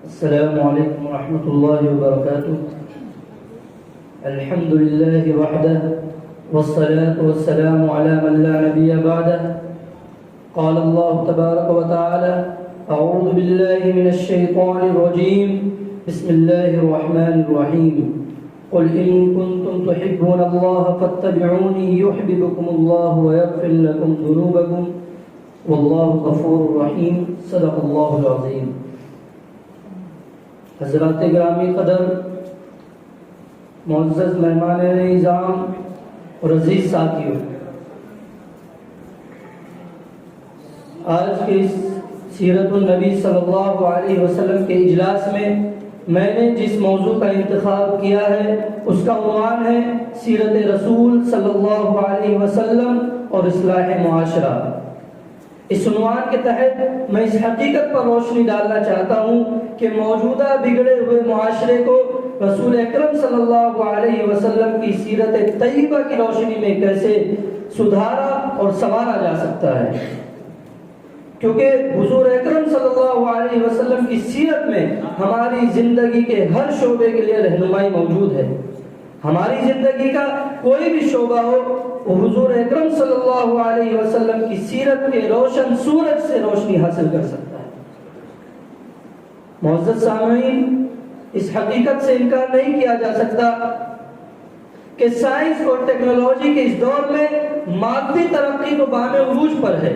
السلام علیکم ورحمۃ اللہ وبرکاتہ. الحمد للہ وحدہ والصلاة والسلام علی من لا نبی بعدہ. قال اللہ تبارک وتعالی اعوذ باللہ من الشیطان الرجیم بسم اللہ الرحمن الرحیم. قل ان کنتم تحبون اللہ فاتبعونی یحببکم اللہ ویغفر لکم ذنوبکم واللہ غفور رحیم. صدق اللہ العظیم. حضرات گرامی قدر، معزز مہمان نظام اور عزیز ساتھیوں، آج کے اس سیرت النبی صلی اللہ علیہ وسلم کے اجلاس میں نے جس موضوع کا انتخاب کیا ہے اس کا عنوان ہے سیرت رسول صلی اللہ علیہ وسلم اور اصلاح معاشرہ. اس عنوان کے تحت میں اس حقیقت پر روشنی ڈالنا چاہتا ہوں کہ موجودہ بگڑے ہوئے معاشرے کو رسول اکرم صلی اللہ علیہ وسلم کی سیرت طیبہ کی روشنی میں کیسے سدھارا اور سنوارا جا سکتا ہے، کیونکہ حضور اکرم صلی اللہ علیہ وسلم کی سیرت میں ہماری زندگی کے ہر شعبے کے لیے رہنمائی موجود ہے. ہماری زندگی کا کوئی بھی شعبہ ہو وہ حضور اکرم صلی اللہ علیہ وسلم کی سیرت کے روشن سورج سے روشنی حاصل کر سکتا ہے. معزز سامعین، اس حقیقت سے انکار نہیں کیا جا سکتا کہ سائنس اور ٹیکنالوجی کے اس دور میں مادی ترقی تو بام عروج پر ہے،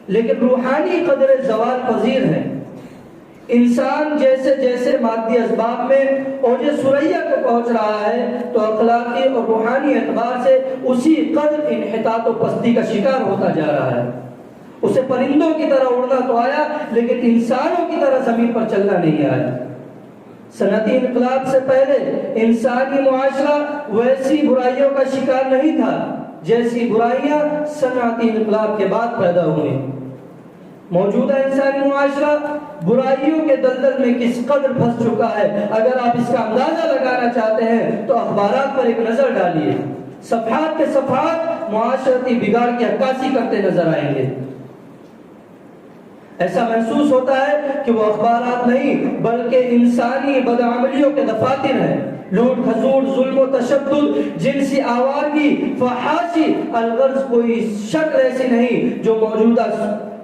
لیکن روحانی قدر زوال پذیر ہے. انسان جیسے جیسے مادی اسباب میں اوج ثریا کو پہنچ رہا ہے تو اخلاقی اور روحانی اعتبار سے اسی قدر انحطاط و پستی کا شکار ہوتا جا رہا ہے. اسے پرندوں کی طرح اڑنا تو آیا، لیکن انسانوں کی طرح زمین پر چلنا نہیں آیا. صنعتی انقلاب سے پہلے انسانی معاشرہ ویسی برائیوں کا شکار نہیں تھا جیسی برائیاں صنعتی انقلاب کے بعد پیدا ہوئی. موجودہ انسانی معاشرہ برائیوں کے دلدل میں کس قدر پھنس چکا ہے، اگر آپ اس کا اندازہ لگانا چاہتے ہیں تو اخبارات پر ایک نظر ڈالیے. صفحات کے صفحات معاشرتی بگاڑ کی عکاسی کرتے نظر آئیں گے. ایسا محسوس ہوتا ہے کہ وہ اخبارات نہیں بلکہ انسانی بدعملیوں کے دفاتر ہیں. لوٹ کھسوٹ، ظلم و تشدد، جنسی آوارگی، فحاشی، الغرض کوئی شکل ایسی نہیں جو موجودہ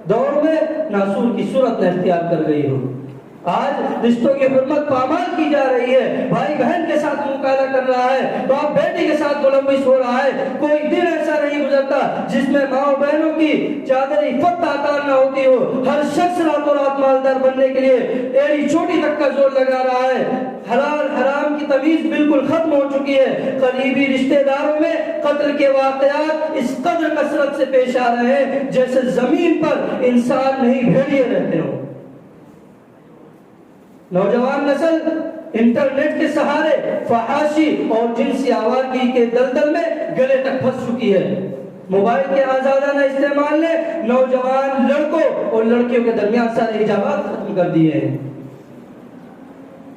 دور میں ناسور کی صورت نے اختیار کر گئی ہو. آج رشتوں کی حرمت پامال کی جا رہی ہے. بھائی بہن کے ساتھ مقابلہ کر رہا ہے، باپ بیٹی کے ساتھ ملوث ہو رہا ہے. کوئی دن ایسا نہیں گزرتا جس میں ماں و بہنوں کی چادر عفت آکار نہ ہوتی ہو. ہر شخص راتوں رات مالدار بننے کے لیے ایڑی چوٹی تک کا زور لگا رہا ہے. حلال حرام کی تمیز بالکل ختم ہو چکی ہے. قریبی رشتہ داروں میں قتل کے واقعات اس قدر کثرت سے پیش آ رہے ہیں جیسے زمین پر انسان نہیں بھیڑیے رہتے ہوں. نوجوان نسل انٹرنیٹ کے سہارے فحاشی اور جنسی آوارگی کے دلدل میں گلے تک پھنس چکی ہے. موبائل کے آزادانہ استعمال نے نوجوان لڑکوں اور لڑکیوں کے درمیان سارے حجابات ختم کر دیے ہیں.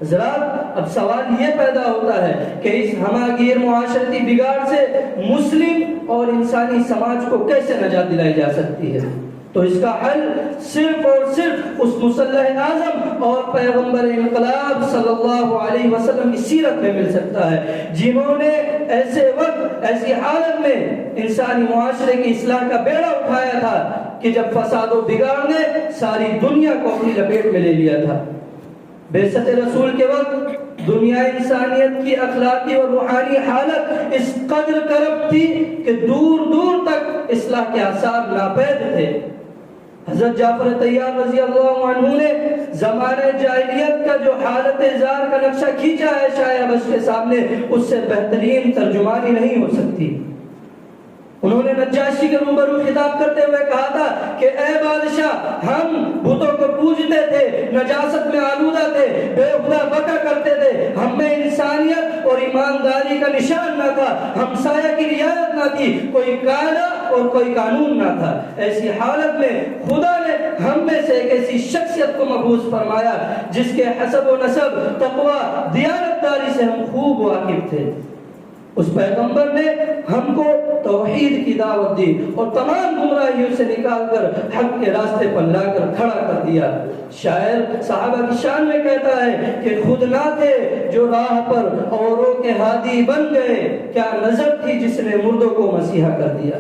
حضرات، اب سوال یہ پیدا ہوتا ہے کہ اس ہماگیر معاشرتی بگاڑ سے مسلم اور انسانی سماج کو کیسے نجات دلائی جا سکتی ہے. تو اس کا حل صرف اور صرف اس مسلح اعظم اور پیغمبر انقلاب صلی اللہ علیہ وسلم کی سیرت میں مل سکتا ہے، جنہوں نے ایسے وقت ایسی حالت میں انسانی معاشرے کی اصلاح کا بیڑا اٹھایا تھا کہ جب فساد و بگاڑ نے ساری دنیا کو اپنی لپیٹ میں لے لیا تھا. بعثت رسول کے وقت دنیا انسانیت کی اخلاقی اور روحانی حالت اس قدر کرپٹ تھی کہ دور دور تک اصلاح کے آثار ناپید تھے. حضرت جعفر طیار رضی اللہ عنہ نے زمانہ جاہلیت کا جو حالت زار کا نقشہ کھینچا ہے شاہ حبش کے سامنے، اس سے بہترین ترجمانی نہیں ہو سکتی. انہوں نے نجاشی کے روبرو خطاب کرتے ہوئے کہا تھا کہ اے بادشاہ، ہم بتوں کو پوجتے تھے، نجاست میں آلودہ تھے، بے خدا بکا کرتے تھے، ہم میں انسانیت اور ایمانداری کا نشان نہ تھا، ہمسایہ کی رعایت نہ تھی، کوئی قاعدہ اور کوئی قانون نہ تھا. ایسی حالت میں خدا نے ہم میں سے ایک ایسی شخصیت کو مبعوث فرمایا جس کے حسب و نسب، تقوی، دیانتداری سے ہم خوب واقف تھے. اس پیغمبر نے ہم کو توحید کی دعوت دی اور تمام گمراہیوں سے نکال کر حق کے راستے پر لا کر کھڑا کر دیا۔ شاعر صحابہ کی شان میں کہتا ہے کہ خود نہ تھے جو راہ پر اوروں کے ہادی بن گئے، کیا نظر تھی جس نے مردوں کو مسیحا کر دیا۔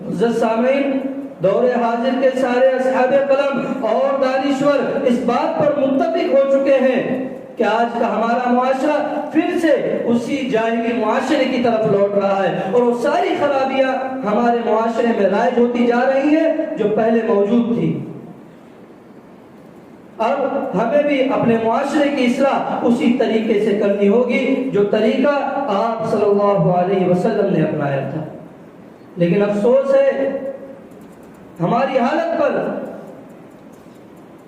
عزت سامعین، دور حاضر کے سارے اصحاب قلم اور دانشور اس بات پر متفق ہو چکے ہیں کہ آج کا ہمارا معاشرہ پھر سے اسی جاہلی معاشرے کی طرف لوٹ رہا ہے، اور وہ ساری خرابیاں ہمارے معاشرے میں رائج ہوتی جا رہی ہیں جو پہلے موجود تھی۔ اب ہمیں بھی اپنے معاشرے کی اصلاح اسی طریقے سے کرنی ہوگی جو طریقہ آپ صلی اللہ علیہ وسلم نے اپنایا تھا۔ لیکن افسوس ہے ہماری حالت پر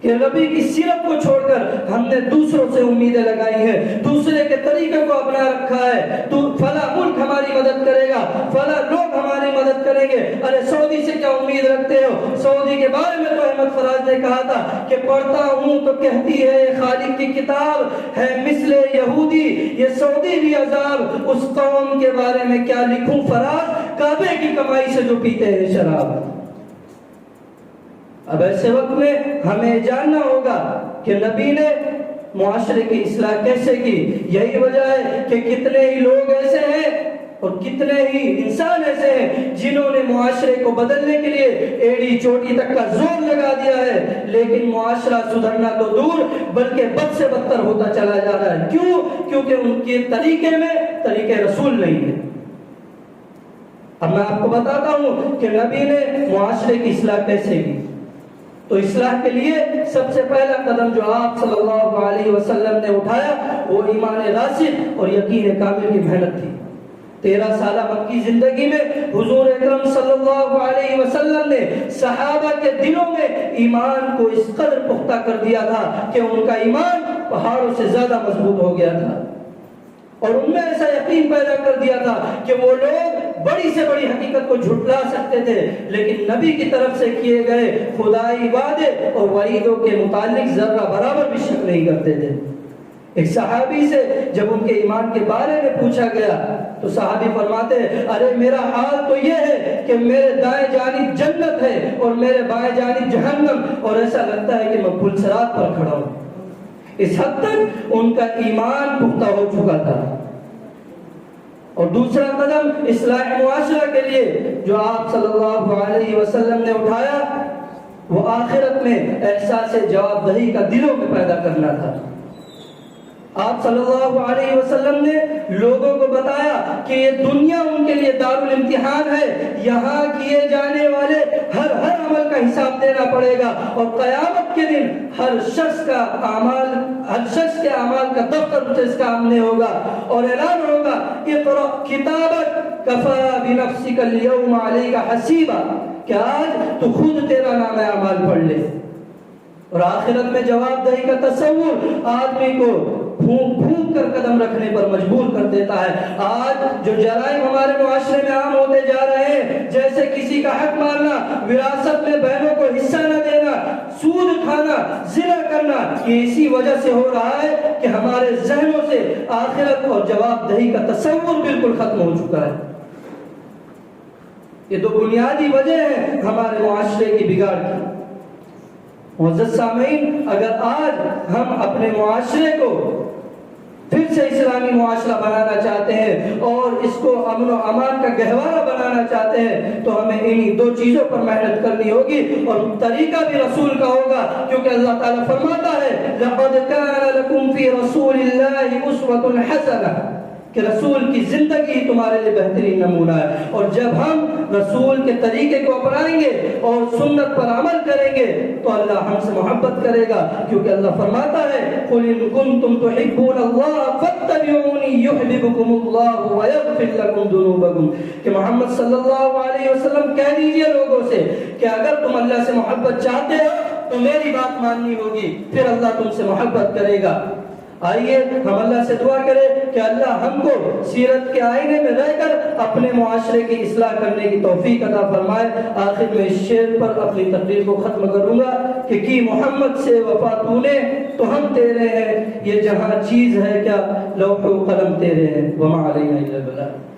کہ نبی کی سیرت کو چھوڑ کر ہم نے دوسروں سے امیدیں لگائی ہیں، دوسرے کے طریقے کو اپنا رکھا ہے۔ تو فلاں ملک ہماری مدد کرے گا، فلاں لوگ ہماری مدد کریں گے، ارے سعودی سے کیا امید رکھتے ہو؟ سعودی کے بارے میں تو احمد فراز نے کہا تھا کہ پڑھتا ہوں تو کہتی ہے خالق کی کتاب ہے مثل یہودی، یہ سعودی بھی عذاب، اس قوم کے بارے میں کیا لکھوں فراز، کعبے کی کمائی سے جو پیتے ہیں شراب۔ اب ایسے وقت میں ہمیں جاننا ہوگا کہ نبی نے معاشرے کی اصلاح کیسے کی۔ یہی وجہ ہے کہ کتنے ہی لوگ ایسے ہیں اور کتنے ہی انسان ایسے ہیں جنہوں نے معاشرے کو بدلنے کے لیے ایڑی چوٹی تک کا زور لگا دیا ہے، لیکن معاشرہ سدھرنا تو دور بلکہ بد سے بدتر ہوتا چلا جا رہا ہے۔ کیوں؟ کیونکہ ان کے طریقے میں طریقے رسول نہیں ہے۔ اب میں آپ کو بتاتا ہوں کہ نبی نے معاشرے کی اصلاح کیسے کی۔ تو اصلاح کے لیے سب سے پہلا قدم جو آپ صلی اللہ علیہ وسلم نے اٹھایا وہ ایمان راسخ اور یقین کامل کی محنت تھی۔ 13 سالہ مکی زندگی میں حضور اکرم صلی اللہ علیہ وسلم نے صحابہ کے دلوں میں ایمان کو اس قدر پختہ کر دیا تھا کہ ان کا ایمان پہاڑوں سے زیادہ مضبوط ہو گیا تھا، اور ان میں ایسا یقین پیدا کر دیا تھا کہ وہ لوگ بڑی سے بڑی حقیقت کو جھٹلا سکتے تھے، لیکن نبی کی طرف سے کیے گئے خدائی وعدے اور وعیدوں کے متعلق ذرہ برابر بھی شک نہیں کرتے تھے۔ ایک صحابی سے جب ان کے ایمان کے بارے میں پوچھا گیا تو صحابی فرماتے ہیں ارے میرا حال تو یہ ہے کہ میرے دائیں جانب جنت ہے اور میرے بائیں جانب جہنم، اور ایسا لگتا ہے کہ میں پل صراط پر کھڑا ہوں۔ اس حد تک ان کا ایمان پختہ ہو چکا تھا۔ اور دوسرا قدم اصلاح معاشرہ کے لیے جو آپ صلی اللہ علیہ وسلم نے اٹھایا وہ آخرت میں احساس جواب دہی کا دلوں میں پیدا کرنا تھا۔ آپ صلی اللہ علیہ وسلم نے لوگوں کو بتایا کہ یہ دنیا ان کے لیے دارالامتحان ہے، یہاں کیے جانے والے ہر عمل کا حساب دینا پڑے گا، اور قیامت کے دن ہر شخص کے اعمال کا دفتر اس کا سامنے ہوگا، اور اعلان ہوگا اقرأ کتابک کفی بنفسک اليوم علیک حسیبا، کہ آج تو خود تیرا نام اعمال پڑھ لے۔ اور آخرت میں جواب دہی کا تصور آدمی کو پھونک پھونک کر قدم رکھنے پر مجبور کر دیتا ہے۔ آج جو جرائم ہمارے معاشرے میں عام ہوتے جا رہے ہیں، جیسے کسی کا حق مارنا، وراثت میں بہنوں کو حصہ نہ دینا، سود کھانا، زنا کرنا، یہ اسی وجہ سے ہو رہا ہے کہ ہمارے ذہنوں سے آخرت اور جواب دہی کا تصور بالکل ختم ہو چکا ہے۔ یہ دو بنیادی وجہ ہیں ہمارے معاشرے کی بگاڑ کی۔ معزز سامعین، اگر آج ہم اپنے معاشرے کو پھر سے اسلامی معاشرہ بنانا چاہتے ہیں اور اس کو امن و امان کا گہوارہ بنانا چاہتے ہیں تو ہمیں انہی دو چیزوں پر محنت کرنی ہوگی، اور طریقہ بھی رسول کا ہوگا، کیونکہ اللہ تعالیٰ فرماتا ہے لَقَدْ كَانَ لَكُمْ فِي رَسُولِ اللَّهِ أُسْوَةٌ حَسَنَةٌ، کہ رسول کی زندگی تمہارے لیے بہترین نمونہ ہے۔ اور جب ہم رسول کے طریقے کو اپنائیں گے اور سنت پر عمل کریں گے تو اللہ ہم سے محبت کرے گا، کیونکہ اللہ فرماتا ہے قُلْ إِن كُنتُمْ تُحِبُّونَ اللَّهَ فَاتَّبِعُونِي يُحْبِبْكُمُ اللَّهُ وَيَغْفِرْ لَكُمْ ذُنُوبَكُمْ، کہ محمد صلی اللہ علیہ وسلم کہہ دیجئے لوگوں سے کہ اگر تم اللہ سے محبت چاہتے ہو تو میری بات ماننی ہوگی، پھر اللہ تم سے محبت کرے گا۔ آئیے ہم اللہ سے دعا کریں کہ اللہ ہم کو سیرت کے آئینے میں رہ کر اپنے معاشرے کی اصلاح کرنے کی توفیق عطا فرمائے۔ آخر میں اس شعر پر اپنی تقریر کو ختم کروں گا کہ کی محمد سے وفا تو نے تو ہم تیرے ہیں، یہ جہاں چیز ہے کیا لوح و قلم تیرے ہیں، وما علینا الا البلاغ۔